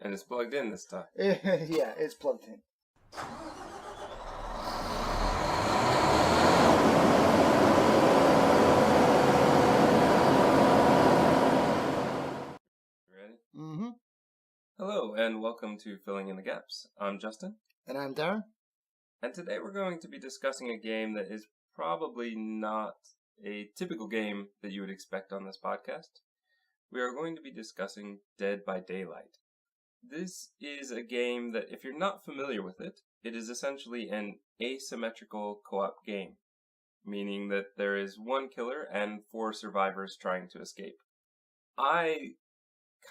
And it's plugged in this time. Yeah, it's plugged in. Ready? Mm-hmm. Hello, and welcome to Filling in the Gaps. I'm Justin. And I'm Darren. And today we're going to be discussing a game that is probably not a typical game that you would expect on this podcast. We are going to be discussing Dead by Daylight. This is a game that, if you're not familiar with it, it is essentially an asymmetrical co-op game, meaning that there is one killer and 4 survivors trying to escape. I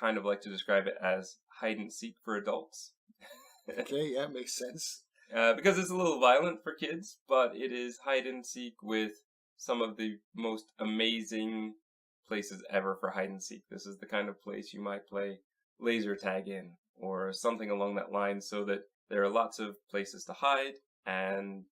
kind of like to describe it as hide and seek for adults. Okay, yeah, makes sense. Because it's a little violent for kids, but it is hide and seek with some of the most amazing places ever for hide and seek. This is the kind of place you might play laser tag in, or something along that line, so that there are lots of places to hide, and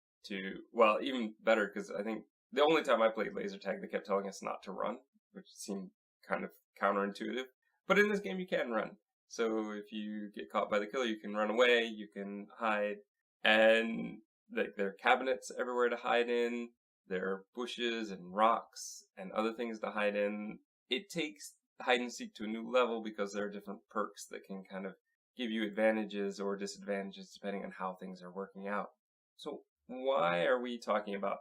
well, even better, because I think the only time I played laser tag, they kept telling us not to run, which seemed kind of counterintuitive. But in this game, you can run. So if you get caught by the killer, you can run away, you can hide, and there are cabinets everywhere to hide in. There are bushes and rocks and other things to hide in. It takes hide and seek to a new level because there are different perks that can kind of give you advantages or disadvantages depending on how things are working out. So why are we talking about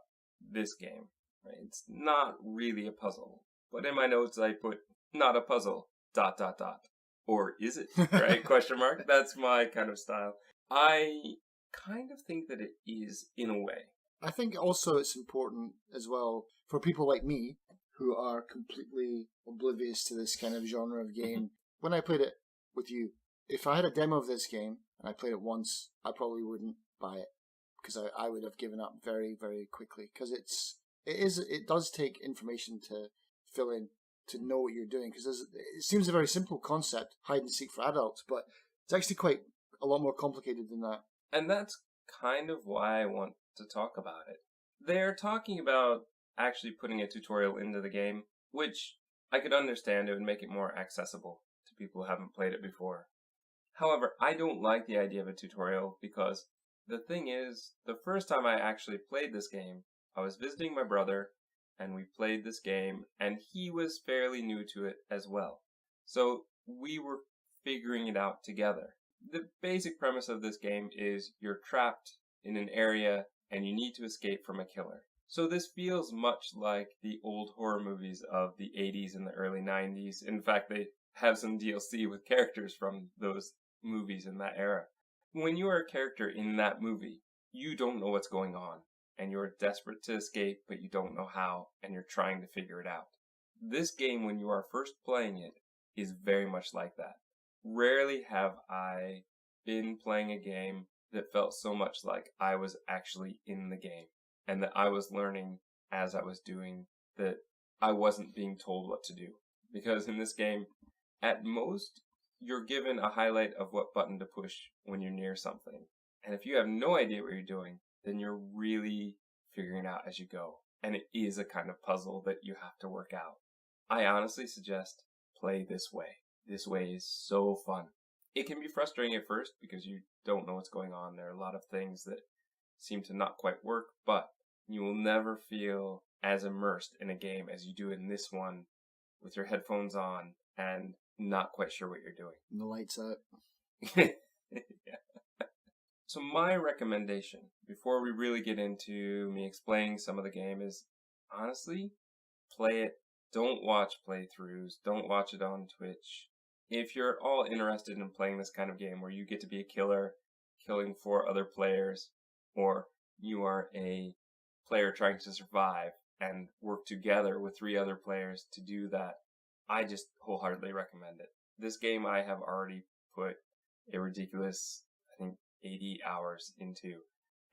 this game? Right? It's not really a puzzle. But in my notes I put, not a puzzle, ... Or is it? Right? Question mark. That's my kind of style. I kind of think that it is in a way. I think also it's important as well for people like me who are completely oblivious to this kind of genre of game. When I played it with you, if I had a demo of this game and I played it once, I probably wouldn't buy it because I would have given up very, very quickly because it does take information to fill in to know what you're doing because it seems a very simple concept, hide and seek for adults, but it's actually quite a lot more complicated than that. And that's kind of why I want to talk about it. They're talking about actually putting a tutorial into the game, which I could understand. It would make it more accessible to people who haven't played it before. However, I don't like the idea of a tutorial because the thing is, the first time I actually played this game, I was visiting my brother and we played this game and he was fairly new to it as well. So we were figuring it out together. The basic premise of this game is you're trapped in an area and you need to escape from a killer. So this feels much like the old horror movies of the 80s and the early 90s. In fact, they have some DLC with characters from those movies in that era. When you are a character in that movie, you don't know what's going on, and you're desperate to escape, but you don't know how, and you're trying to figure it out. This game, when you are first playing it, is very much like that. Rarely have I been playing a game that felt so much like I was actually in the game, and that I was learning as I was doing, that I wasn't being told what to do. Because in this game, at most, you're given a highlight of what button to push when you're near something. And if you have no idea what you're doing, then you're really figuring it out as you go. And it is a kind of puzzle that you have to work out. I honestly suggest play this way. This way is so fun. It can be frustrating at first because you don't know what's going on. There are a lot of things that seem to not quite work, but you will never feel as immersed in a game as you do in this one with your headphones on and not quite sure what you're doing. And the lights out. Yeah. So my recommendation, before we really get into me explaining some of the game, is honestly, play it. Don't watch playthroughs. Don't watch it on Twitch. If you're all interested in playing this kind of game where you get to be a killer, killing 4 other players, or you are a player trying to survive and work together with 3 other players to do that, I just wholeheartedly recommend it. This game I have already put a ridiculous, I think, 80 hours into,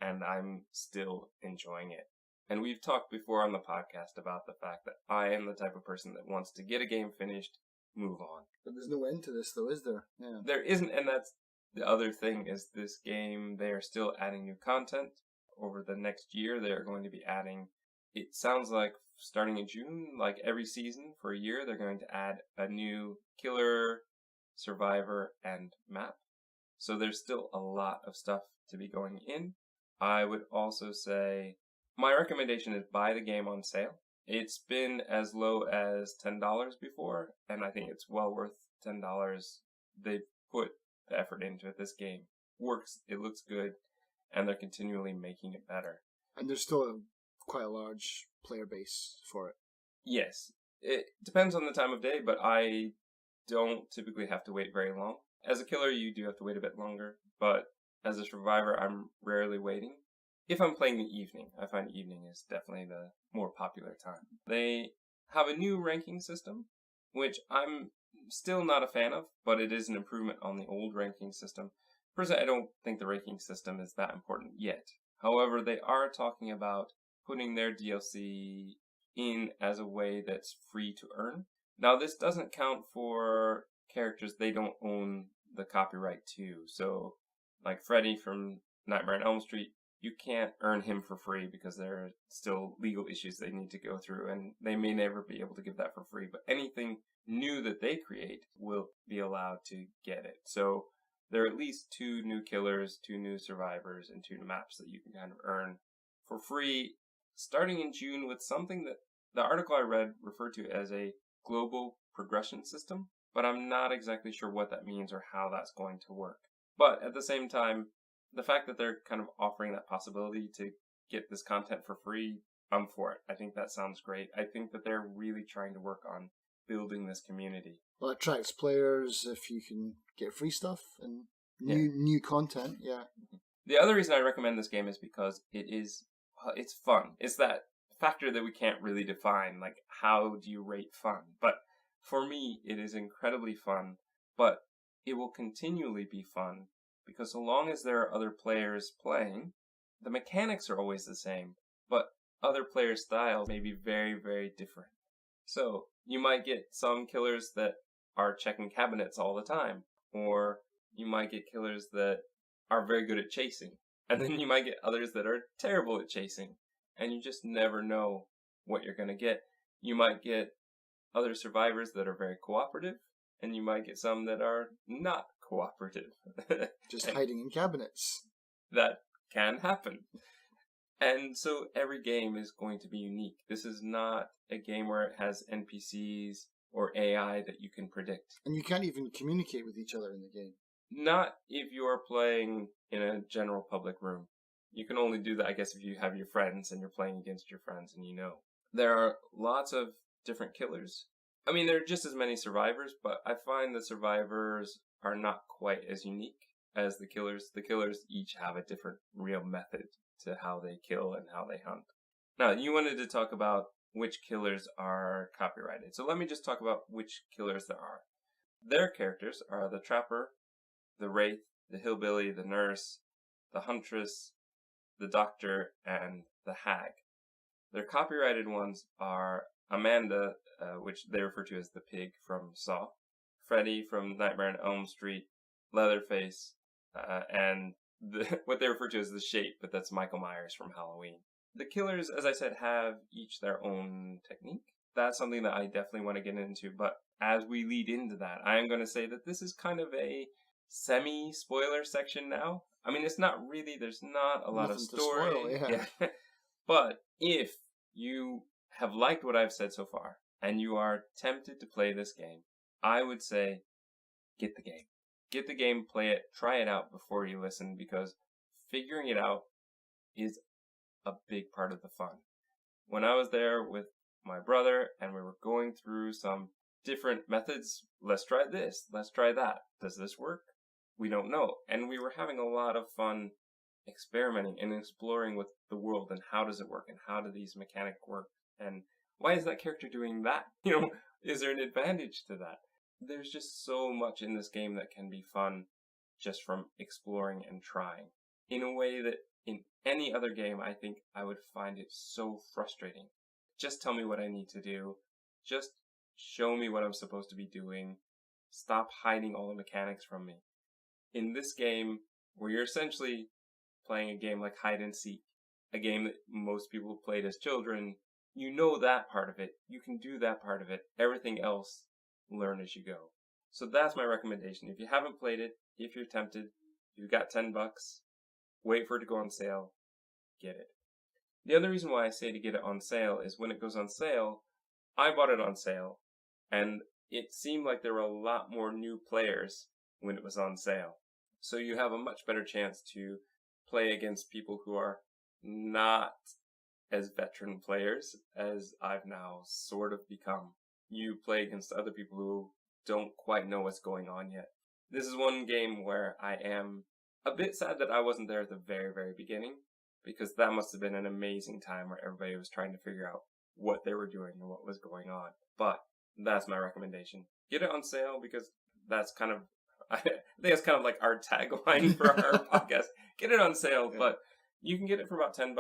and I'm still enjoying it. And we've talked before on the podcast about the fact that I am the type of person that wants to get a game finished, move on. But there's no end to this, though, is there? Yeah. There isn't, and that's the other thing, is this game, they are still adding new content. Over the next year, they are going to be adding, it sounds like starting in June, like every season for a year, they're going to add a new killer, survivor, and map. So there's still a lot of stuff to be going in. I would also say my recommendation is buy the game on sale. It's been as low as $10 before, and I think it's well worth $10. They've put the effort into it. This game works, it looks good, and they're continually making it better. And there's still quite a large player base for it. Yes, it depends on the time of day, but I don't typically have to wait very long. As a killer, you do have to wait a bit longer, but as a survivor, I'm rarely waiting. If I'm playing the evening, I find evening is definitely the more popular time. They have a new ranking system, which I'm still not a fan of, but it is an improvement on the old ranking system. Personally, I don't think the ranking system is that important yet. However, they are talking about putting their DLC in as a way that's free to earn. Now, this doesn't count for characters they don't own the copyright to. So, like Freddy from Nightmare on Elm Street, you can't earn him for free because there are still legal issues they need to go through, and they may never be able to give that for free. But anything new that they create will be allowed to get it. So there are at least 2 new killers, 2 new survivors, and 2 maps that you can kind of earn for free starting in June with something that the article I read referred to as a global progression system, but I'm not exactly sure what that means or how that's going to work. But at the same time, the fact that they're kind of offering that possibility to get this content for free, I'm for it. I think that sounds great. I think that they're really trying to work on building this community. Well, it attracts players if you can get free stuff and new content, yeah. The other reason I recommend this game is because it's fun. It's that factor that we can't really define, like how do you rate fun? But for me, it is incredibly fun, but it will continually be fun because so long as there are other players playing, the mechanics are always the same, but other players' styles may be very, very different. So you might get some killers that are checking cabinets all the time, or you might get killers that are very good at chasing, and then you might get others that are terrible at chasing, and you just never know what you're going to get. You might get other survivors that are very cooperative, and you might get some that are not cooperative. Just hiding in cabinets. That can happen. And so every game is going to be unique. This is not a game where it has NPCs or AI that you can predict. And you can't even communicate with each other in the game. Not if you are playing in a general public room. You can only do that, I guess, if you have your friends and you're playing against your friends and you know. There are lots of different killers. I mean, there are just as many survivors, but I find the survivors are not quite as unique as the killers. The killers each have a different real method to how they kill and how they hunt. Now, you wanted to talk about which killers are copyrighted. So let me just talk about which killers there are. Their characters are the Trapper, the Wraith, the Hillbilly, the Nurse, the Huntress, the Doctor, and the Hag. Their copyrighted ones are Amanda, which they refer to as the pig from Saw, Freddy from Nightmare on Elm Street, Leatherface, and what they refer to as the Shape, but that's Michael Myers from Halloween. The killers, as I said, have each their own technique. That's something that I definitely want to get into, but as we lead into that, I am going to say that this is kind of a semi-spoiler section now. I mean, it's not really, there's not a lot of story. Spoil, yeah. But if you have liked what I've said so far, and you are tempted to play this game, I would say, get the game. Get the game, play it, try it out before you listen, because figuring it out is a big part of the fun. When I was there with my brother and we were going through some different methods, let's try this, let's try that. Does this work? We don't know. And we were having a lot of fun experimenting and exploring with the world and how does it work and how do these mechanics work and why is that character doing that? Is there an advantage to that? There's just so much in this game that can be fun just from exploring and trying. In a way that in any other game, I think I would find it so frustrating. Just tell me what I need to do. Just show me what I'm supposed to be doing. Stop hiding all the mechanics from me. In this game, where you're essentially playing a game like hide and seek, a game that most people played as children, you know that part of it. You can do that part of it. Everything else, learn as you go. So that's my recommendation. If you haven't played it, if you're tempted, you've got $10, wait for it to go on sale, get it. The other reason why I say to get it on sale is when it goes on sale, I bought it on sale, and it seemed like there were a lot more new players when it was on sale. So you have a much better chance to play against people who are not as veteran players as I've now sort of become. You play against other people who don't quite know what's going on yet. This is one game where I am a bit sad that I wasn't there at the very, very beginning, because that must have been an amazing time where everybody was trying to figure out what they were doing and what was going on. But that's my recommendation. Get it on sale, because that's kind of, I think it's kind of like our tagline for our podcast. Get it on sale, yeah. But you can get it for about $10.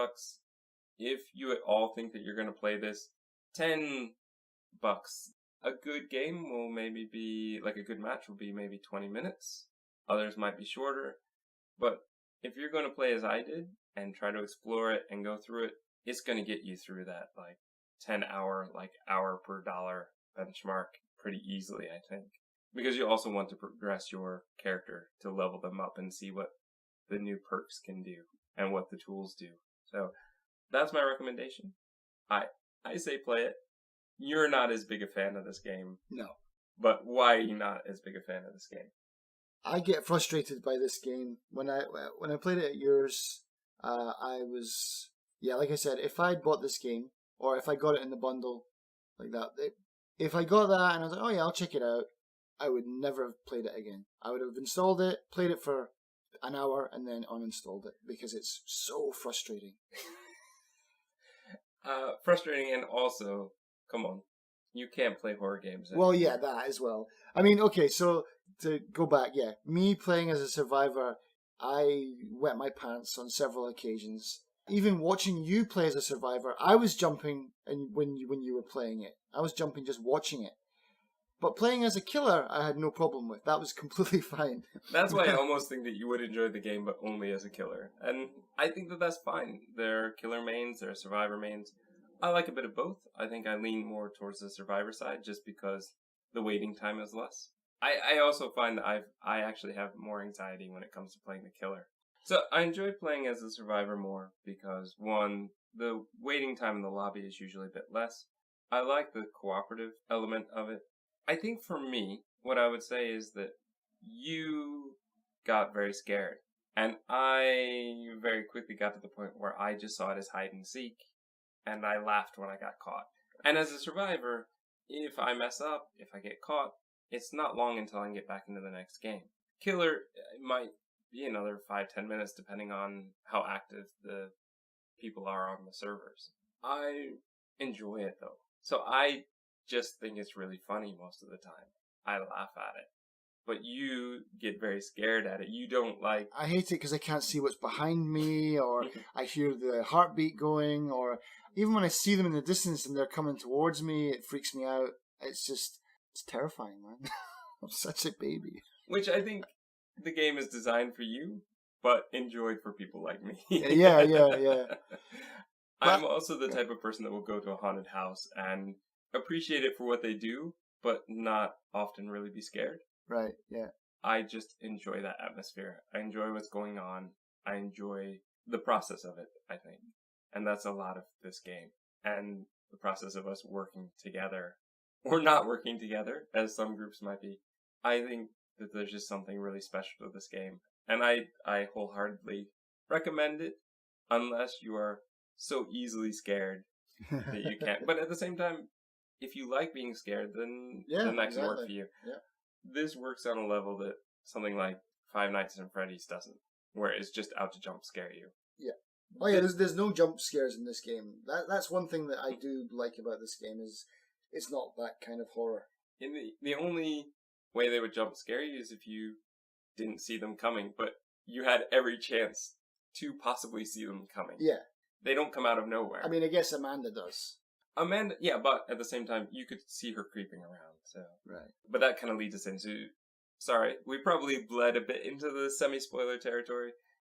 If you at all think that you're going to play this, $10. A good game will maybe be, like a good match will be maybe 20 minutes. Others might be shorter. But if you're going to play as I did and try to explore it and go through it, it's going to get you through that like 10-hour, like hour per dollar benchmark pretty easily, I think. Because you also want to progress your character to level them up and see what the new perks can do and what the tools do. So that's my recommendation. I say play it. You're not as big a fan of this game. No. But why are you not as big a fan of this game? I get frustrated by this game. When I played it at yours, I was, like I said, if I'd bought this game, or if I got it in the bundle, like that, if I got that and I was like, oh yeah, I'll check it out, I would never have played it again. I would have installed it, played it for an hour, and then uninstalled it, because it's so frustrating. Frustrating, and also, come on, you can't play horror games anymore. Well, yeah, that as well. I mean, okay, so to go back, me playing as a survivor, I wet my pants on several occasions. Even watching you play as a survivor, I was jumping, and when you were playing it, I was jumping just watching it. But playing as a killer, I had no problem with. That was completely fine. That's why I almost think that you would enjoy the game, but only as a killer. And I think that that's fine. There are killer mains, there are survivor mains. I like a bit of both. I think I lean more towards the survivor side just because the waiting time is less. I also find that I actually have more anxiety when it comes to playing the killer. So I enjoy playing as a survivor more because, one, the waiting time in the lobby is usually a bit less. I like the cooperative element of it. I think for me, what I would say is that you got very scared. And I very quickly got to the point where I just saw it as hide and seek. And I laughed when I got caught. And as a survivor, if I mess up, if I get caught, it's not long until I can get back into the next game. Killer might be another 5-10 minutes depending on how active the people are on the servers. I enjoy it though. So I just think it's really funny most of the time. I laugh at it. But you get very scared at it. You don't like... I hate it because I can't see what's behind me, or I hear the heartbeat going, or even when I see them in the distance and they're coming towards me, it freaks me out. It's terrifying, man. I'm such a baby. Which I think the game is designed for you, but enjoyed for people like me. Yeah. I'm also the type of person that will go to a haunted house and appreciate it for what they do, but not often really be scared. Right, yeah. I just enjoy that atmosphere. I enjoy what's going on. I enjoy the process of it, I think. And that's a lot of this game. And the process of us working together, or not working together, as some groups might be. I think that there's just something really special to this game. And I wholeheartedly recommend it, unless you are so easily scared that you can't. But at the same time, if you like being scared, then that can work for you. Yeah. This works on a level that something like Five Nights at Freddy's doesn't, where it's just out to jump scare you. Yeah. Oh yeah, there's no jump scares in this game. That's one thing that I do like about this game, is it's not that kind of horror. In the only way they would jump scare you is if you didn't see them coming, but you had every chance to possibly see them coming. Yeah. They don't come out of nowhere. I mean, I guess Amanda does. Amanda, yeah, but at the same time, you could see her creeping around, so. Right. But that kind of leads us into, sorry, we probably bled a bit into the semi-spoiler territory.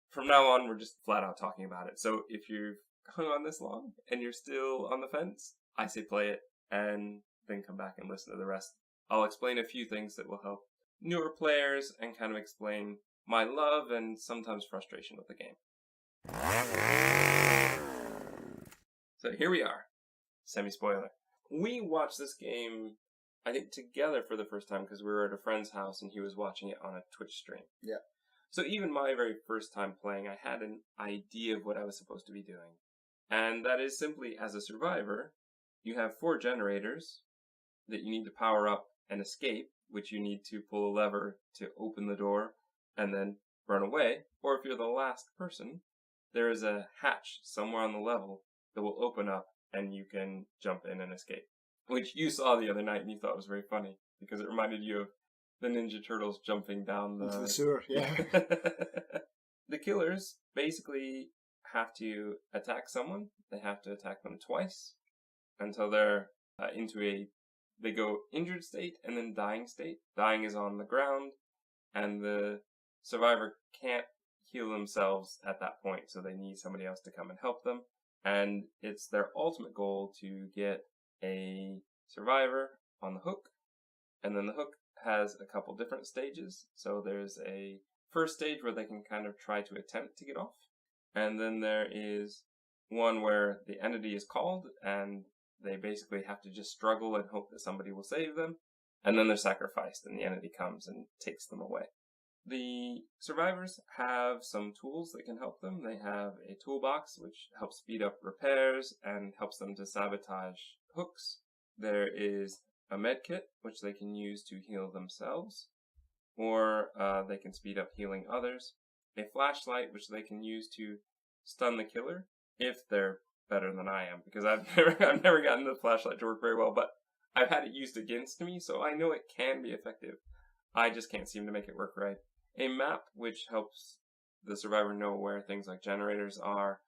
From now on, we're just flat out talking about it. So if you've hung on this long and you're still on the fence, I say play it and then come back and listen to the rest. I'll explain a few things that will help newer players and kind of explain my love and sometimes frustration with the game. So here we are. Semi-spoiler. We watched this game, I think, together for the first time because we were at a friend's house and he was watching it on a Twitch stream. Yeah. So even my very first time playing, I had an idea of what I was supposed to be doing. And that is simply, as a survivor, you have 4 generators that you need to power up and escape, which you need to pull a lever to open the door and then run away. Or if you're the last person, there is a hatch somewhere on the level that will open up and you can jump in and escape. Which you saw the other night and you thought was very funny because it reminded you of the Ninja Turtles jumping down into the sewer, yeah. The killers basically have to attack someone. They have to attack them twice until they're they go injured state and then dying state. Dying is on the ground and the survivor can't heal themselves at that point, so they need somebody else to come and help them. And it's their ultimate goal to get a survivor on the hook. And then the hook has a couple different stages. So there's a first stage where they can kind of try to attempt to get off. And then there is one where the entity is called and they basically have to just struggle and hope that somebody will save them. And then they're sacrificed and the entity comes and takes them away. The survivors have some tools that can help them. They have a toolbox which helps speed up repairs and helps them to sabotage hooks. There is a med kit which they can use to heal themselves, or they can speed up healing others. A flashlight which they can use to stun the killer if they're better than I am, because I've never gotten the flashlight to work very well, but I've had it used against me, so I know it can be effective. I just can't seem to make it work right. A map which helps the survivor know where things like generators are.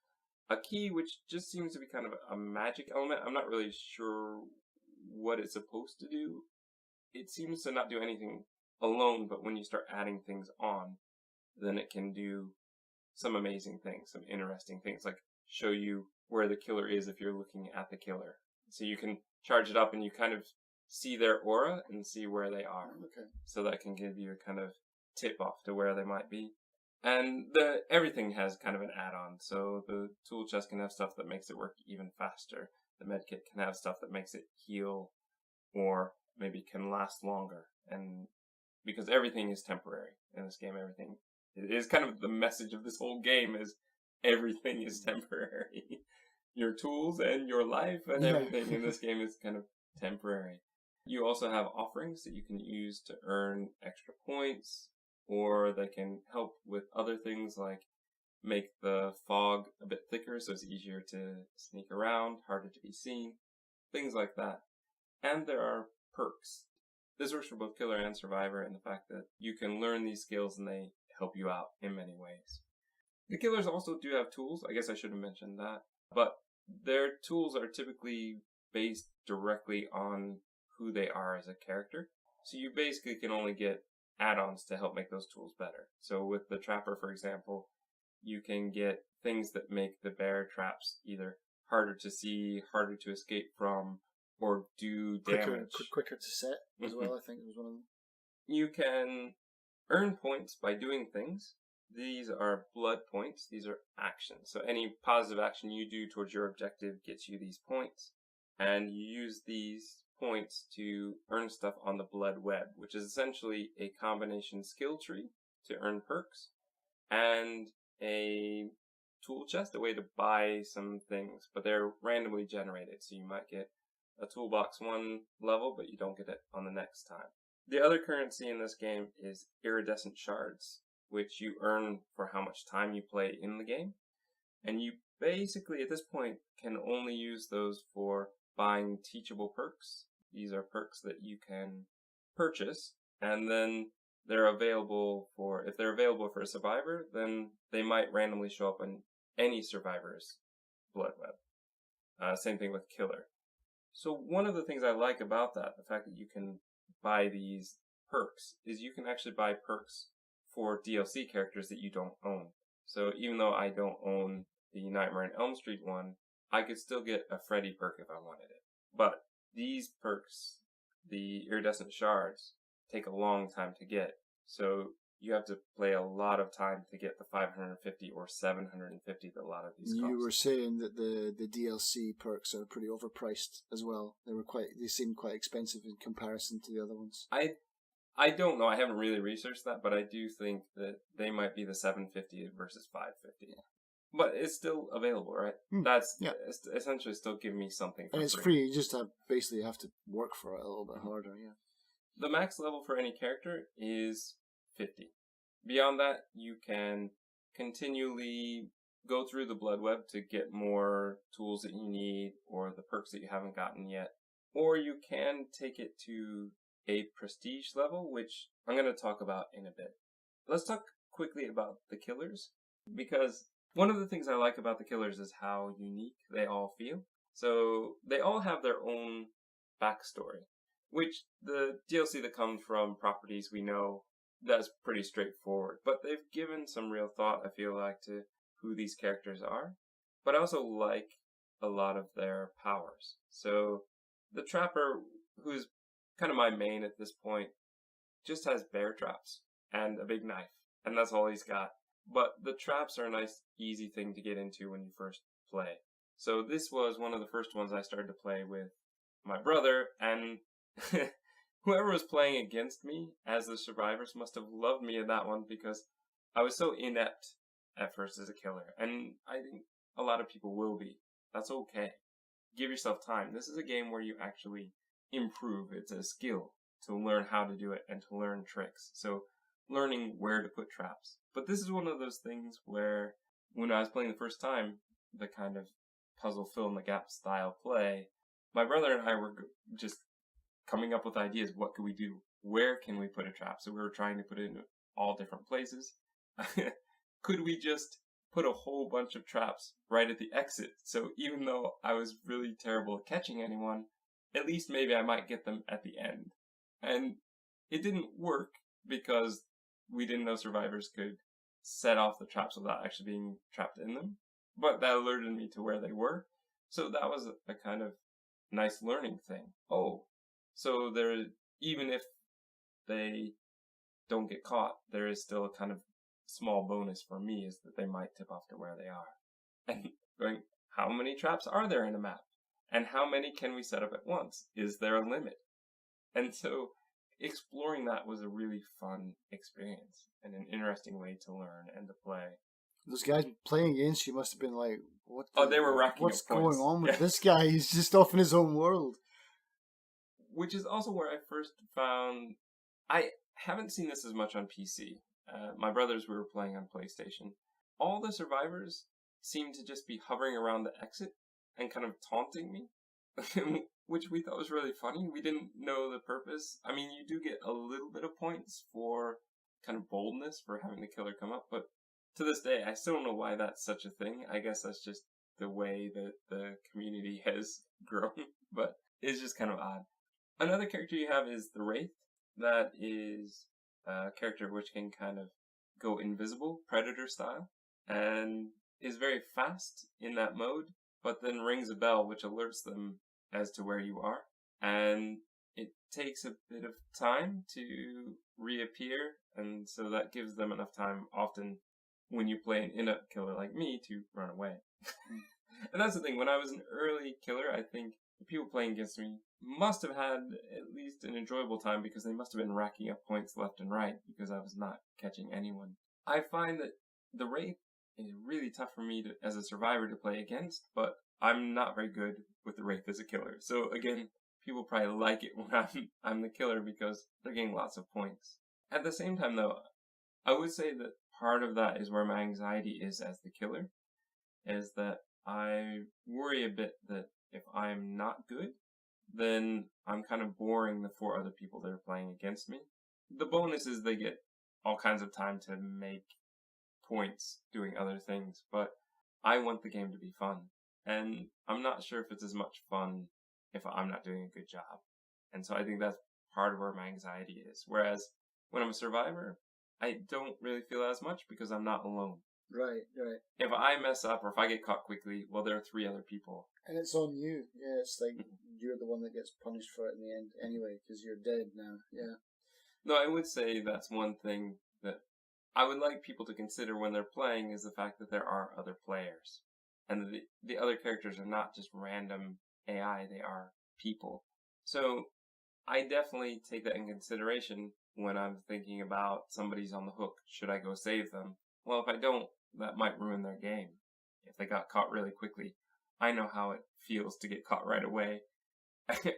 A key which just seems to be kind of a magic element. I'm not really sure what it's supposed to do. It seems to not do anything alone, but when you start adding things on, then it can do some amazing things, some interesting things, like show you where the killer is if you're looking at the killer. So you can charge it up and you kind of see their aura and see where they are. Okay. So that can give you a kind of tip off to where they might be. And everything has kind of an add-on. So the tool chest can have stuff that makes it work even faster. The medkit can have stuff that makes it heal or maybe can last longer. And because everything is temporary in this game, everything is kind of the message of this whole game is everything is temporary. Your tools and your life and everything in this game is kind of temporary. You also have offerings that you can use to earn extra points, or they can help with other things like make the fog a bit thicker so it's easier to sneak around, harder to be seen, things like that. And there are perks. This works for both killer and survivor in the fact that you can learn these skills and they help you out in many ways. The killers also do have tools. I guess I should have mentioned that. But their tools are typically based directly on who they are as a character. So you basically can only get add-ons to help make those tools better. So with the trapper, for example, you can get things that make the bear traps either harder to see, harder to escape from, or do damage. Quicker to set as well, I think was one of them. You can earn points by doing things. These are blood points. These are actions. So any positive action you do towards your objective gets you these points. And you use these points to earn stuff on the blood web, which is essentially a combination skill tree to earn perks and a tool chest, a way to buy some things, but they're randomly generated. So you might get a toolbox one level, but you don't get it on the next time. The other currency in this game is Iridescent Shards, which you earn for how much time you play in the game. And you basically, at this point, can only use those for buying teachable perks. These are perks that you can purchase, and then they're available for, if they're available for a survivor, then they might randomly show up on any survivor's blood web. Same thing with killer. So one of the things I like about that, the fact that you can buy these perks, is you can actually buy perks for DLC characters that you don't own. So even though I don't own the Nightmare on Elm Street one, I could still get a Freddy perk if I wanted it. But these perks, the Iridescent Shards, take a long time to get. So you have to play a lot of time to get the 550 or 750 that a lot of these cost. You were saying that the DLC perks are pretty overpriced as well. They seemed quite expensive in comparison to the other ones. I don't know. I haven't really researched that, but I do think that they might be the 750 versus 550. Yeah. But it's still available, right? That's essentially still giving me something for free. And it's free. You just basically have to work for it a little bit harder, yeah. The max level for any character is 50. Beyond that, you can continually go through the blood web to get more tools that you need or the perks that you haven't gotten yet. Or you can take it to a prestige level, which I'm going to talk about in a bit. Let's talk quickly about the killers, because one of the things I like about the killers is how unique they all feel. So they all have their own backstory, which the DLC that comes from properties we know, that's pretty straightforward. But they've given some real thought, I feel like, to who these characters are. But I also like a lot of their powers. So the Trapper, who's kind of my main at this point, just has bear traps and a big knife. And that's all he's got. But the traps are a nice, easy thing to get into when you first play. So this was one of the first ones I started to play with my brother, and whoever was playing against me as the survivors must have loved me in that one, because I was so inept at first as a killer. And I think a lot of people will be. That's okay. Give yourself time. This is a game where you actually improve. It's a skill to learn how to do it and to learn tricks. So learning where to put traps. But this is one of those things where when I was playing the first time, the kind of puzzle fill in the gap style play, my brother and I were just coming up with ideas. What could we do? Where can we put a trap? So we were trying to put it in all different places. Could we just put a whole bunch of traps right at the exit? So even though I was really terrible at catching anyone, at least maybe I might get them at the end. And it didn't work because we didn't know survivors could set off the traps without actually being trapped in them. But that alerted me to where they were. So that was a kind of nice learning thing. Oh, so there, even if they don't get caught, there is still a kind of small bonus for me, is that they might tip off to where they are. And going, how many traps are there in a map? And how many can we set up at once? Is there a limit? And so exploring that was a really fun experience and an interesting way to learn and to play. Those guys playing against you must have been like, "What? They were racking what's up points. going on with this guy? He's just off in his own world." Which is also where I first found... I haven't seen this as much on PC. My brothers, we were playing on PlayStation. All the survivors seemed to just be hovering around the exit and kind of taunting me, which we thought was really funny. We didn't know the purpose. I mean, you do get a little bit of points for kind of boldness for having the killer come up, but to this day, I still don't know why that's such a thing. I guess that's just the way that the community has grown, but it's just kind of odd. Another character you have is the Wraith. That is a character which can kind of go invisible, Predator style, and is very fast in that mode, but then rings a bell which alerts them as to where you are. And it takes a bit of time to reappear, and so that gives them enough time, often when you play an inept killer like me, to run away. And that's the thing, when I was an early killer, I think the people playing against me must have had at least an enjoyable time, because they must have been racking up points left and right, because I was not catching anyone. I find that the Wraith is really tough for me as a survivor to play against, but I'm not very good with the Wraith as a killer. So again, people probably like it when I'm the killer, because they're getting lots of points. At the same time though, I would say that part of that is where my anxiety is as the killer, is that I worry a bit that if I'm not good, then I'm kind of boring the 4 other people that are playing against me. The bonus is they get all kinds of time to make points doing other things, but I want the game to be fun. And I'm not sure if it's as much fun if I'm not doing a good job. And so I think that's part of where my anxiety is. Whereas when I'm a survivor, I don't really feel as much because I'm not alone. Right, right. If I mess up or if I get caught quickly, well, there are 3 other people. And it's on you. Yeah, it's like you're the one that gets punished for it in the end anyway, because you're dead now. Yeah. No, I would say that's one thing that I would like people to consider when they're playing is the fact that there are other players. And the other characters are not just random AI, they are people. So I definitely take that in consideration when I'm thinking about somebody's on the hook. Should I go save them? Well, if I don't, that might ruin their game. If they got caught really quickly, I know how it feels to get caught right away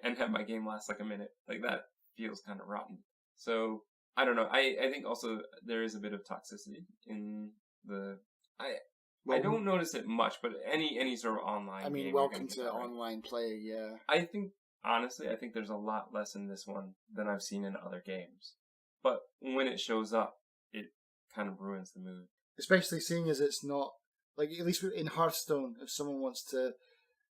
and have my game last like a minute. Like that feels kind of rotten. So I don't know. I think also there is a bit of toxicity in the. I don't notice it much, but any sort of online. I mean, game welcome to online play. Yeah. I think honestly, I think there's a lot less in this one than I've seen in other games. But when it shows up, it kind of ruins the mood. Especially seeing as it's not like, at least in Hearthstone, if someone wants to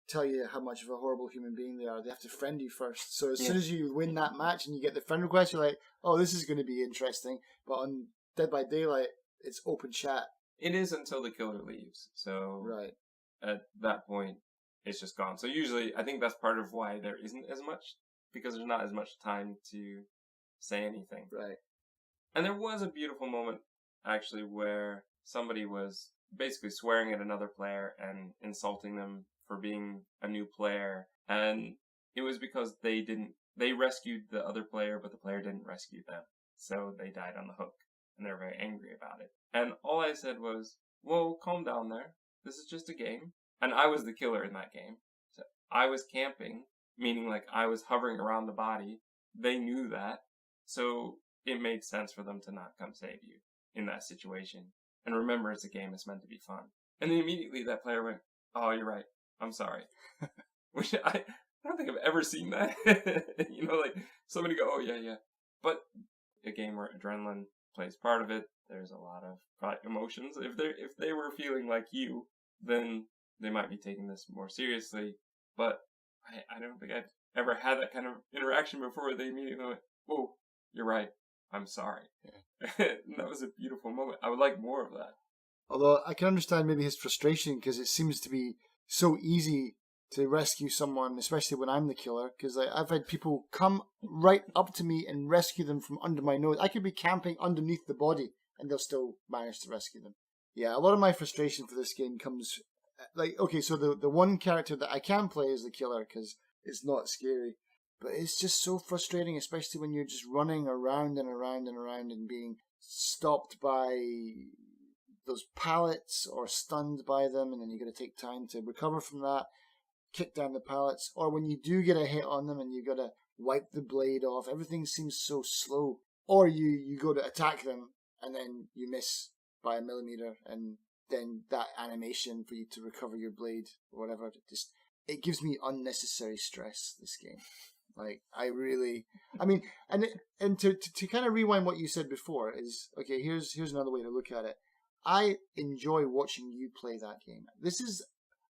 tell you how much of a horrible human being they are, they have to friend you first. So as soon as you win that match and you get the friend request, you're like, oh, this is going to be interesting. But on Dead by Daylight, it's open chat. It is until the killer leaves. So right at that point, it's just gone. So usually, I think that's part of why there isn't as much, because there's not as much time to say anything. Right. And there was a beautiful moment, actually, where somebody was basically swearing at another player and insulting them for being a new player. And it was because they rescued the other player, but the player didn't rescue them. So they died on the hook. And they were very angry about it. And all I said was, whoa, calm down there. This is just a game. And I was the killer in that game. So I was camping, meaning like I was hovering around the body. They knew that. So it made sense for them to not come save you in that situation. And remember, it's a game. It's meant to be fun. And then immediately that player went, oh, you're right. I'm sorry. Which I don't think I've ever seen that. Like somebody go, oh, yeah. But a game where adrenaline plays part of it, there's a lot of emotions. If they were feeling like you, then they might be taking this more seriously. But I don't think I've ever had that kind of interaction before. They immediately went, whoa, you're right. I'm sorry. Yeah. That was a beautiful moment. I would like more of that. Although I can understand maybe his frustration, because it seems to be so easy to rescue someone, especially when I'm the killer, because I've had people come right up to me and rescue them from under my nose. I could be camping underneath the body and they'll still manage to rescue them. Yeah, a lot of my frustration for this game comes, okay, so the one character that I can play is the killer because it's not scary, but it's just so frustrating, especially when you're just running around and around and around and being stopped by those pallets or stunned by them, and then you got to take time to recover from that, kick down the pallets, or when you do get a hit on them and you got to wipe the blade off, everything seems so slow. Or you go to attack them and then you miss by a millimeter, and then that animation for you to recover your blade or whatever, it gives me unnecessary stress, this game. Like, and to kind of rewind what you said before is, okay, here's another way to look at it. I enjoy watching you play that game.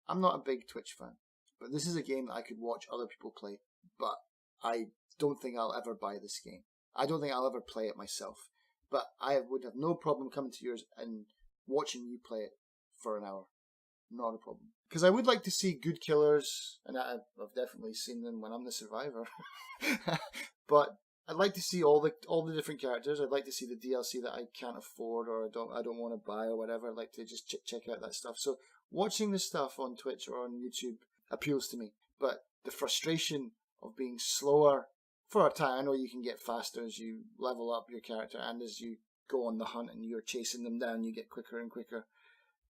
I'm not a big Twitch fan, but this is a game that I could watch other people play, but I don't think I'll ever buy this game. I don't think I'll ever play it myself, but I would have no problem coming to yours and watching you play it for an hour. Not a problem. Because I would like to see good killers, and I've definitely seen them when I'm the survivor. But I'd like to see all the different characters. I'd like to see the DLC that I can't afford or I don't want to buy or whatever. I'd like to just check out that stuff. So watching this stuff on Twitch or on YouTube appeals to me. But the frustration of being slower for a time, I know you can get faster as you level up your character and as you go on the hunt and you're chasing them down, you get quicker and quicker.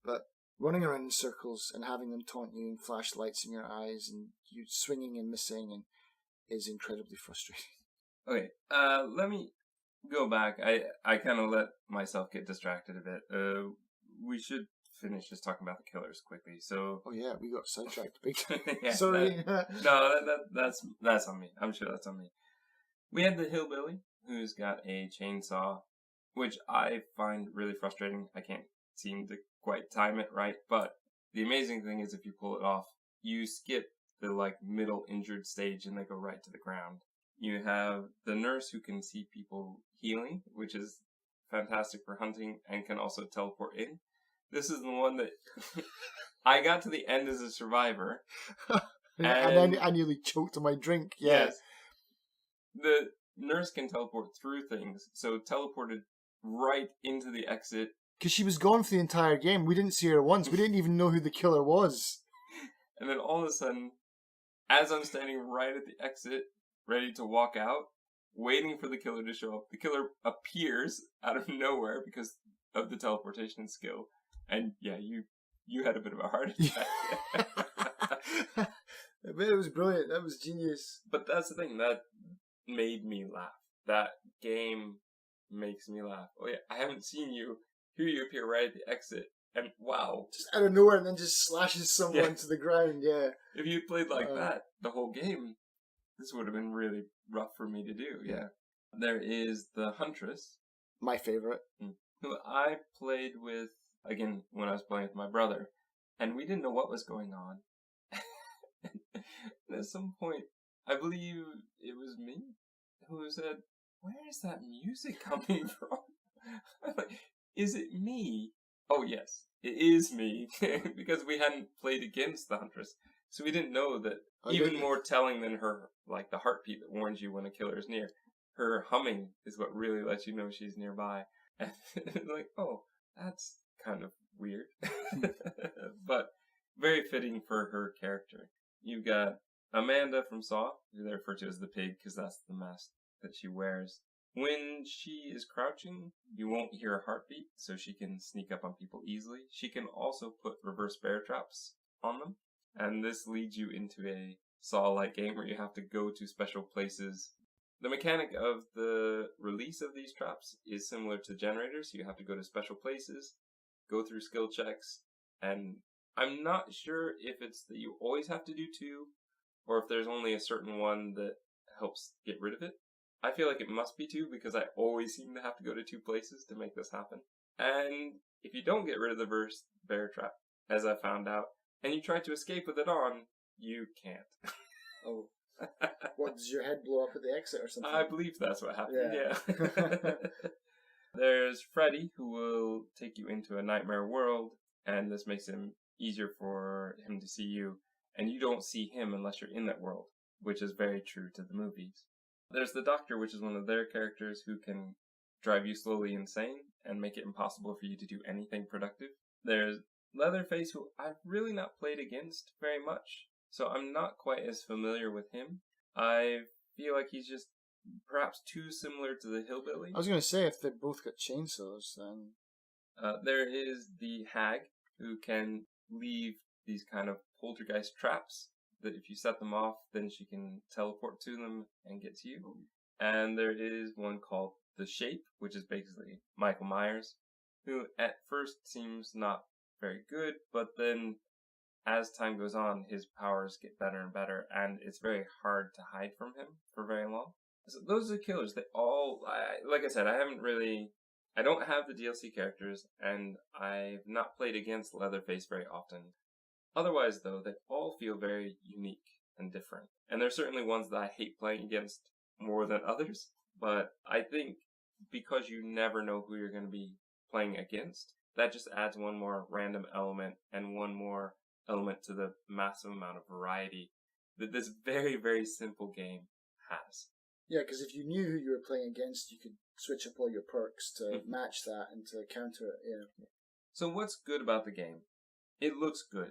But running around in circles and having them taunt you and flash lights in your eyes and you swinging and missing is incredibly frustrating. Okay, let me go back. I kind of let myself get distracted a bit. We should finish just talking about the killers quickly. So, oh yeah, we got sidetracked big time. Yeah, sorry. That's on me. I'm sure that's on me. We had the hillbilly who's got a chainsaw, which I find really frustrating. I can't seem to quite time it right, but the amazing thing is if you pull it off, you skip the middle injured stage and they go right to the ground. You have the nurse who can see people healing, which is fantastic for hunting and can also teleport in. This is the one that I got to the end as a survivor. And then I nearly choked on my drink. Yeah. Yes. Nurse can teleport through things, so teleported right into the exit. Because she was gone for the entire game. We didn't see her once. We didn't even know who the killer was. And then all of a sudden, as I'm standing right at the exit, ready to walk out, waiting for the killer to show up, the killer appears out of nowhere because of the teleportation skill. And yeah, you had a bit of a heart attack. It was brilliant. That was genius. But that's the thing, that made me laugh. That game makes me laugh. Oh yeah, I haven't seen you. Here you appear right at the exit. And wow. Just out of nowhere and then just slashes someone to the ground, yeah. If you played like that the whole game, this would have been really rough for me to do, yeah. There is the Huntress. My favourite. Who I played with, again, when I was playing with my brother. And we didn't know what was going on. And at some point, I believe it was me who said, "Where is that music coming from?" I'm like, is it me? Oh yes, it is me. Because we hadn't played against the Huntress. So we didn't know that even more telling than her, like the heartbeat that warns you when a killer is near, her humming is what really lets you know she's nearby. And like, oh, that's kind of weird. But very fitting for her character. You've got Amanda from Saw, who they refer to as the pig because that's the mask that she wears. When she is crouching, you won't hear a heartbeat, so she can sneak up on people easily. She can also put reverse bear traps on them, and this leads you into a Saw-like game where you have to go to special places. The mechanic of the release of these traps is similar to generators. You have to go to special places, go through skill checks, and I'm not sure if it's that you always have to do two, or if there's only a certain one that helps get rid of it. I feel like it must be two because I always seem to have to go to two places to make this happen. And if you don't get rid of the reverse bear trap, as I found out, and you try to escape with it on, you can't. Oh. What, does your head blow up at the exit or something? I believe that's what happened, yeah. There's Freddy, who will take you into a nightmare world, and this makes him easier for him to see you, and you don't see him unless you're in that world, which is very true to the movies. There's the Doctor, which is one of their characters who can drive you slowly insane and make it impossible for you to do anything productive. There's Leatherface, who I've really not played against very much, so I'm not quite as familiar with him. I feel like he's just perhaps too similar to the Hillbilly. I was going to say, if they both got chainsaws, then... There is the Hag, who can leave these kind of poltergeist traps that if you set them off, then she can teleport to them and get to you. And there is one called the Shape, which is basically Michael Myers, who at first seems not very good, but then as time goes on, his powers get better and better, and it's very hard to hide from him for very long. So those are the killers. They all, like I said, I don't have the DLC characters, and I've not played against Leatherface very often. Otherwise, though, they all feel very unique and different. And there's certainly ones that I hate playing against more than others, but I think because you never know who you're going to be playing against, that just adds one more random element and one more element to the massive amount of variety that this very, very simple game has. Yeah, because if you knew who you were playing against, you could switch up all your perks to match that and to counter it, yeah. So what's good about the game? It looks good.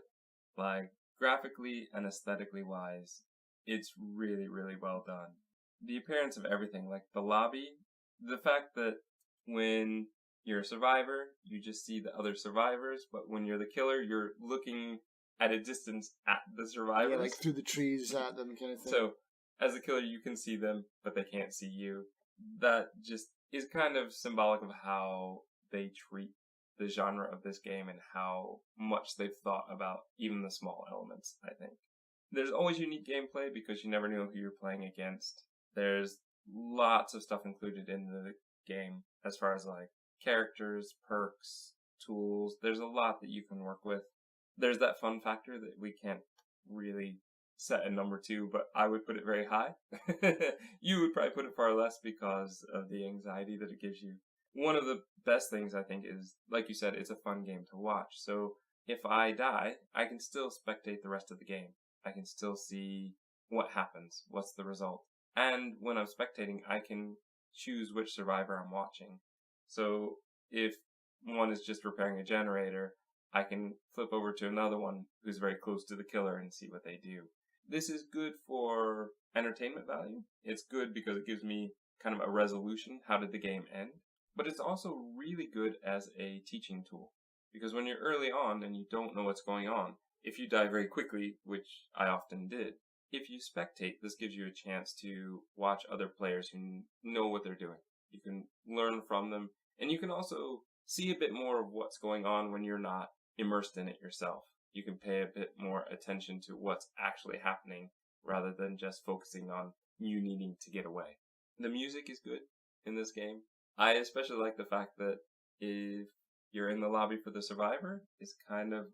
Like, graphically and aesthetically wise, it's really, really well done. The appearance of everything, like the lobby, the fact that when you're a survivor, you just see the other survivors, but when you're the killer, you're looking at a distance at the survivors. Yeah, like through the trees at them kind of thing. So, as a killer, you can see them, but they can't see you. That just is kind of symbolic of how they treat the genre of this game and how much they've thought about even the small elements, I think. There's always unique gameplay because you never know who you're playing against. There's lots of stuff included in the game as far as like characters, perks, tools. There's a lot that you can work with. There's that fun factor that we can't really set a number to, but I would put it very high. You would probably put it far less because of the anxiety that it gives you. One of the best things, I think, is, like you said, it's a fun game to watch. So if I die, I can still spectate the rest of the game. I can still see what happens, what's the result. And when I'm spectating, I can choose which survivor I'm watching. So if one is just repairing a generator, I can flip over to another one who's very close to the killer and see what they do. This is good for entertainment value. It's good because it gives me kind of a resolution. How did the game end? But it's also really good as a teaching tool. Because when you're early on and you don't know what's going on, if you die very quickly, which I often did, if you spectate, this gives you a chance to watch other players who know what they're doing. You can learn from them, and you can also see a bit more of what's going on when you're not immersed in it yourself. You can pay a bit more attention to what's actually happening rather than just focusing on you needing to get away. The music is good in this game. I especially like the fact that if you're in the lobby for the survivor, it's kind of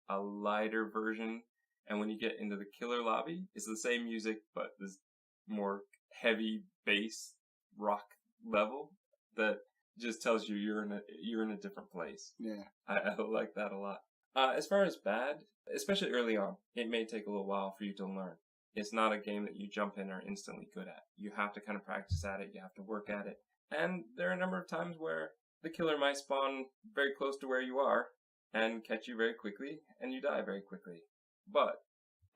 a lighter version. And when you get into the killer lobby, it's the same music, but this more heavy bass rock level that just tells you you're in a different place. Yeah. I like that a lot. As far as bad, especially early on, it may take a little while for you to learn. It's not a game that you jump in and are instantly good at. You have to kind of practice at it. You have to work at it. And there are a number of times where the killer might spawn very close to where you are and catch you very quickly, and you die very quickly. But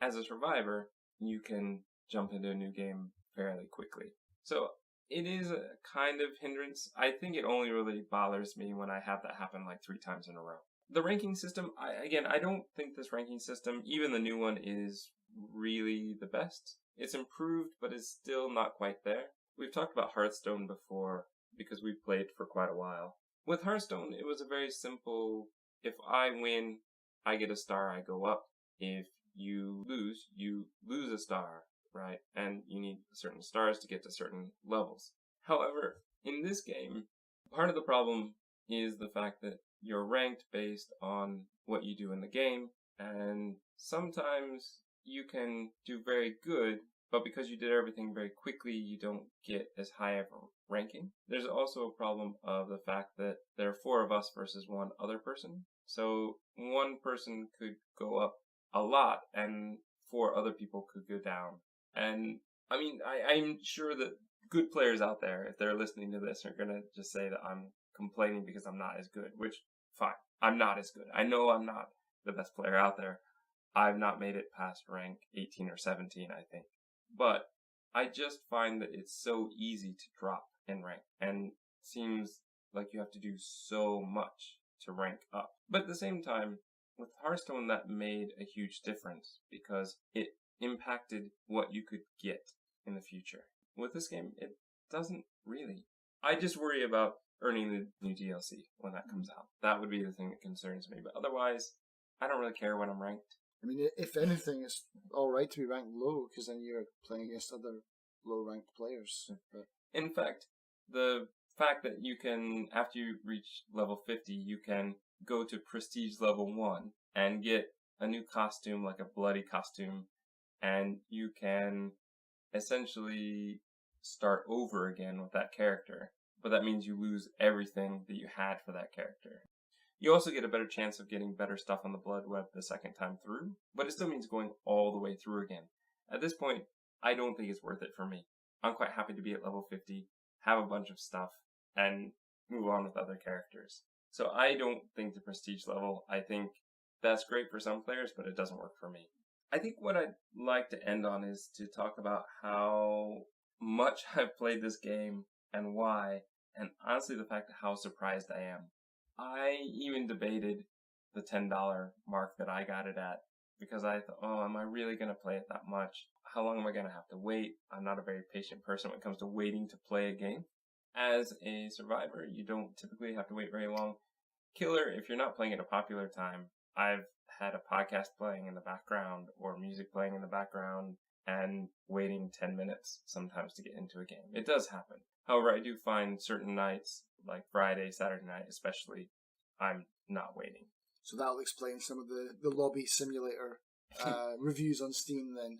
as a survivor, you can jump into a new game fairly quickly. So it is a kind of hindrance. I think it only really bothers me when I have that happen like 3 times in a row. The ranking system, I don't think this ranking system, even the new one, is really the best. It's improved, but it's still not quite there. We've talked about Hearthstone before because we've played for quite a while. With Hearthstone, it was a very simple, if I win, I get a star, I go up. If you lose a star, right? And you need certain stars to get to certain levels. However, in this game, part of the problem is the fact that you're ranked based on what you do in the game, and sometimes you can do very good, but because you did everything very quickly, you don't get as high of a ranking. There's also a problem of the fact that there are 4 of us versus 1 other person. So one person could go up a lot and 4 other people could go down. And I mean, I'm sure that good players out there, if they're listening to this, are going to just say that I'm complaining because I'm not as good, which, fine. I'm not as good. I know I'm not the best player out there. I've not made it past rank 18 or 17, I think. But I just find that it's so easy to drop in rank, and seems like you have to do so much to rank up. But at the same time, with Hearthstone, that made a huge difference because it impacted what you could get in the future. With this game, it doesn't really. I just worry about earning the new DLC when that comes out. That would be the thing that concerns me. But otherwise, I don't really care when I'm ranked. I mean, if anything, it's all right to be ranked low because then you're playing against other low-ranked players. But in fact, the fact that you can, after you reach level 50, you can go to prestige level 1 and get a new costume, like a bloody costume, and you can essentially start over again with that character. But that means you lose everything that you had for that character. You also get a better chance of getting better stuff on the Blood Web the second time through, but it still means going all the way through again. At this point, I don't think it's worth it for me. I'm quite happy to be at level 50, have a bunch of stuff, and move on with other characters. So I don't think the prestige level, I think that's great for some players, but it doesn't work for me. I think what I'd like to end on is to talk about how much I've played this game and why, and honestly the fact of how surprised I am. I even debated the $10 mark that I got it at because I thought, oh, am I really going to play it that much? How long am I going to have to wait? I'm not a very patient person when it comes to waiting to play a game. As a survivor, you don't typically have to wait very long. Killer, if you're not playing at a popular time, I've had a podcast playing in the background or music playing in the background and waiting 10 minutes sometimes to get into a game. It does happen. However, I do find certain nights, like Friday, Saturday night especially, I'm not waiting. So that'll explain some of the lobby simulator reviews on Steam then.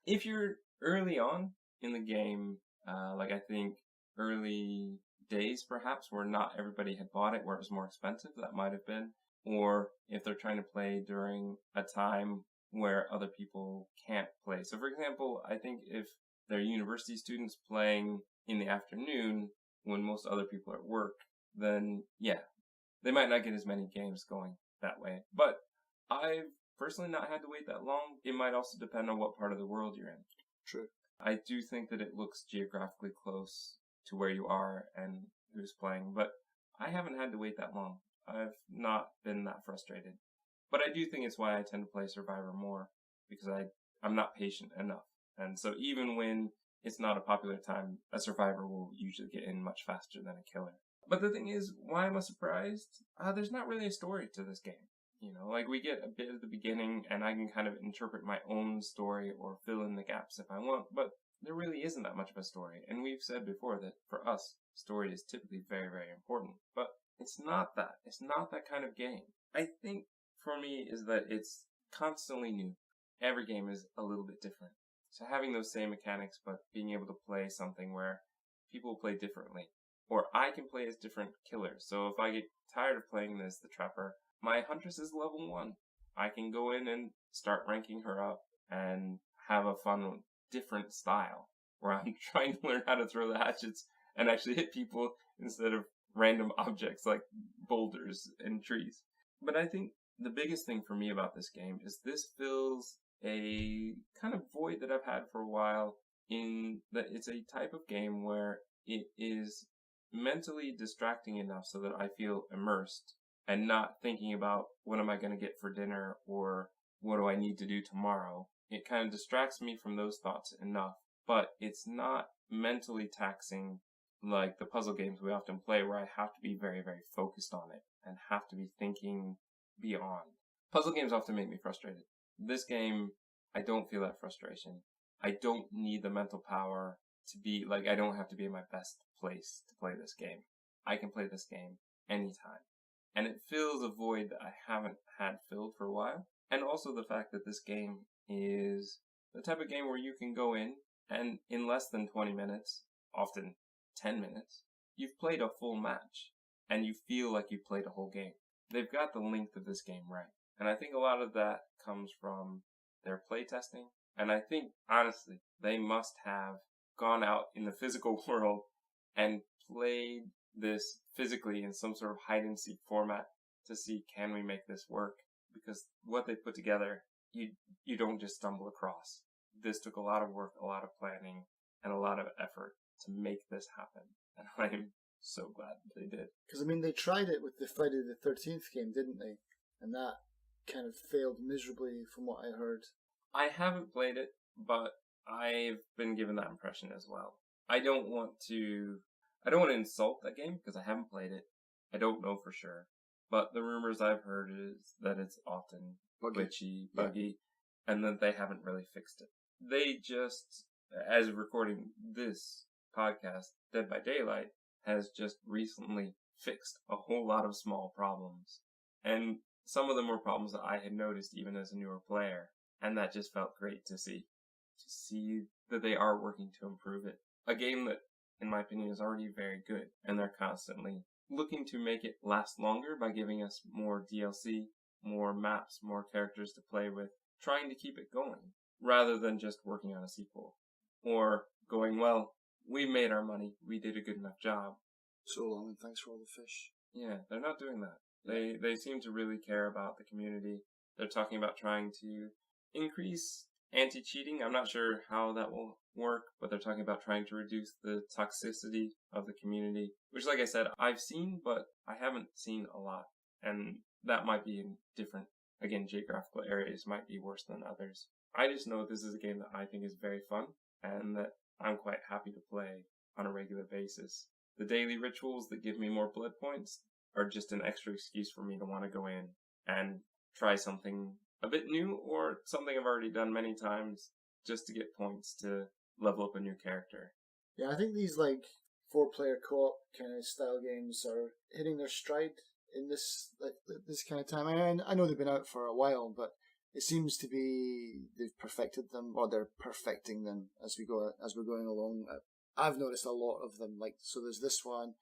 If you're early on in the game, like I think early days perhaps where not everybody had bought it, where it was more expensive, that might have been. Or if they're trying to play during a time where other people can't play. So for example, I think if they're university students playing in the afternoon when most other people are at work, then yeah, they might not get as many games going that way. But I've personally not had to wait that long. It might also depend on what part of the world you're in. True. I do think that it looks geographically close to where you are and who's playing, but I haven't had to wait that long. I've not been that frustrated. But I do think it's why I tend to play Survivor more, because I'm not patient enough. And so even when it's not a popular time, a Survivor will usually get in much faster than a killer. But the thing is, why am I surprised? There's not really a story to this game. You know, like we get a bit at the beginning and I can kind of interpret my own story or fill in the gaps if I want, but there really isn't that much of a story. And we've said before that for us, story is typically very, very important, but it's not that. It's not that kind of game. I think for me is that it's constantly new. Every game is a little bit different. So having those same mechanics, but being able to play something where people play differently, or I can play as different killers. So if I get tired of playing as the Trapper, my Huntress is level 1. I can go in and start ranking her up and have a fun, different style where I'm trying to learn how to throw the hatchets and actually hit people instead of random objects like boulders and trees. But I think the biggest thing for me about this game is this fills a kind of void that I've had for a while, in that it's a type of game where it is mentally distracting enough so that I feel immersed and not thinking about what am I going to get for dinner or what do I need to do tomorrow. It kind of distracts me from those thoughts enough, but it's not mentally taxing like the puzzle games we often play where I have to be very, very focused on it and have to be thinking beyond. Puzzle games often make me frustrated. This game, I don't feel that frustration. I don't need the mental power to be, like, I don't have to be in my best place to play this game. I can play this game anytime. And it fills a void that I haven't had filled for a while. And also the fact that this game is the type of game where you can go in and less than 20 minutes, often 10 minutes, you've played a full match and you feel like you've played a whole game. They've got the length of this game right. And I think a lot of that comes from their playtesting. And I think, honestly, they must have gone out in the physical world and played this physically in some sort of hide and seek format to see, can we make this work? Because what they put together, you don't just stumble across. This took a lot of work, a lot of planning, and a lot of effort to make this happen. And I'm so glad that they did. Because, I mean, they tried it with the Friday the 13th game, didn't they? And that kind of failed miserably from what I heard. I haven't played it, but I've been given that impression as well. I don't want to insult that game because I haven't played it. I don't know for sure. But the rumors I've heard is that it's often glitchy, buggy, and that they haven't really fixed it. They just, as of recording this podcast, Dead by Daylight has just recently fixed a whole lot of small problems. And some of them were problems that I had noticed even as a newer player. And that just felt great to see. To see that they are working to improve it. A game that, in my opinion, is already very good. And they're constantly looking to make it last longer by giving us more DLC, more maps, more characters to play with. Trying to keep it going. Rather than just working on a sequel. Or going, well, we made our money. We did a good enough job. So long and thanks for all the fish. Yeah, they're not doing that. They seem to really care about the community. They're talking about trying to increase anti-cheating. I'm not sure how that will work, but they're talking about trying to reduce the toxicity of the community, which, like I said, I've seen, but I haven't seen a lot. And that might be in different, again, geographical areas might be worse than others. I just know this is a game that I think is very fun and that I'm quite happy to play on a regular basis. The daily rituals that give me more blood points are just an extra excuse for me to want to go in and try something a bit new or something I've already done many times just to get points to level up a new character. Yeah, I think these like 4-player co-op kind of style games are hitting their stride in this kind of time. And I know they've been out for a while, but it seems to be they've perfected them, or they're perfecting them as we're going along. I've noticed a lot of them. Like, so there's this one,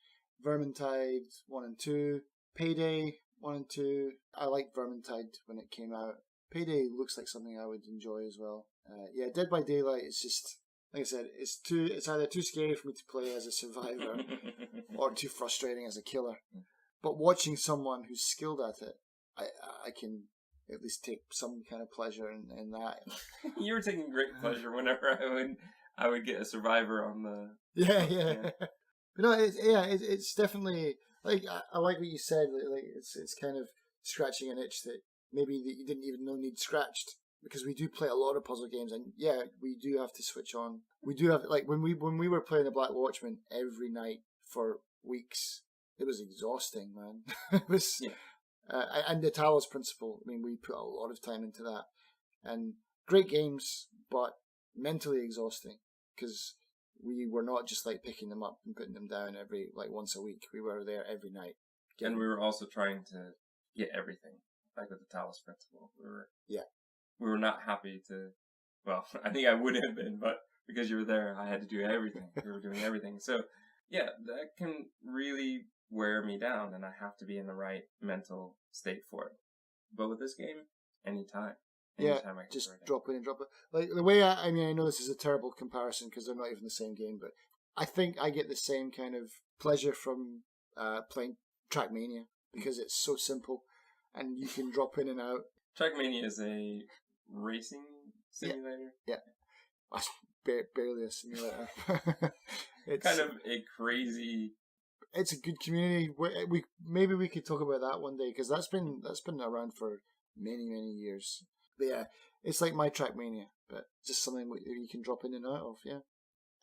Vermintide 1 and 2, Payday 1 and 2. I liked Vermintide when it came out. Payday looks like something I would enjoy as well. Yeah, Dead by Daylight is just, like I said, it's either too scary for me to play as a survivor or too frustrating as a killer. But watching someone who's skilled at it, I can at least take some kind of pleasure in that. You were taking great pleasure whenever I would get a survivor on the... Yeah. But no, it's definitely, like, I like what you said, like it's kind of scratching an itch that maybe that you didn't even know need scratched, because we do play a lot of puzzle games, and yeah, we do have to switch on. We do have, like, when we were playing the Black Watchman every night for weeks, it was exhausting, man. It was, and the Talos Principle, I mean, we put a lot of time into that, and great games, but mentally exhausting, because we were not just like picking them up and putting them down every, like, once a week. We were there every night. And we were also trying to get everything, like with the Talos Principle. We were not happy to, well, I think I would have been, but because you were there, I had to do everything. We were doing everything. So, yeah, that can really wear me down, and I have to be in the right mental state for it. But with this game, anytime. Yeah, just drop in and drop it. Like, the way I mean, I know this is a terrible comparison because they're not even the same game, but I think I get the same kind of pleasure from playing Trackmania, because it's so simple and you can drop in and out. Trackmania is a racing simulator? Yeah. Barely a simulator. It's kind of a crazy... It's a good community. Maybe we could talk about that one day, because that's been around for many years. But yeah, it's like my Trackmania, but just something you can drop in and out of. Yeah,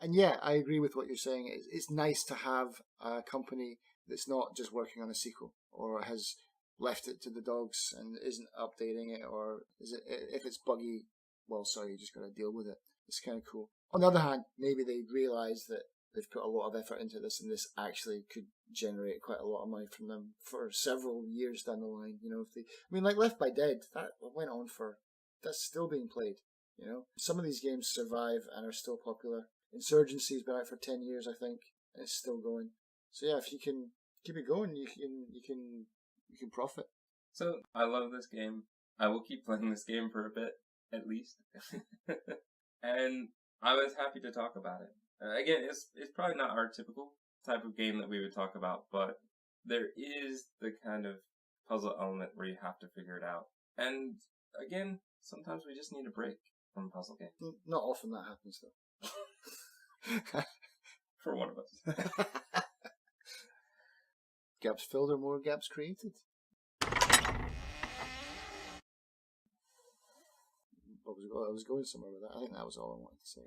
and yeah, I agree with what you're saying. It's nice to have a company that's not just working on a sequel, or has left it to the dogs and isn't updating it, or if it's buggy, well, sorry, you just got to deal with it. It's kind of cool. On the other hand, maybe they realise that they've put a lot of effort into this, and this actually could generate quite a lot of money from them for several years down the line. You know, like Left 4 Dead, that went on for, that's still being played. You know, some of these games survive and are still popular. Insurgency's been out for 10 years, I think, and it's still going. So yeah, if you can keep it going, you can profit. So I love this game. I will keep playing this game for a bit, at least. And I was happy to talk about it. Again, it's probably not our typical type of game that we would talk about, but there is the kind of puzzle element where you have to figure it out. And again, sometimes we just need a break from puzzle games. Not often that happens, though. For one of us. Gaps filled or more gaps created. I was going somewhere with that. I think that was all I wanted to say.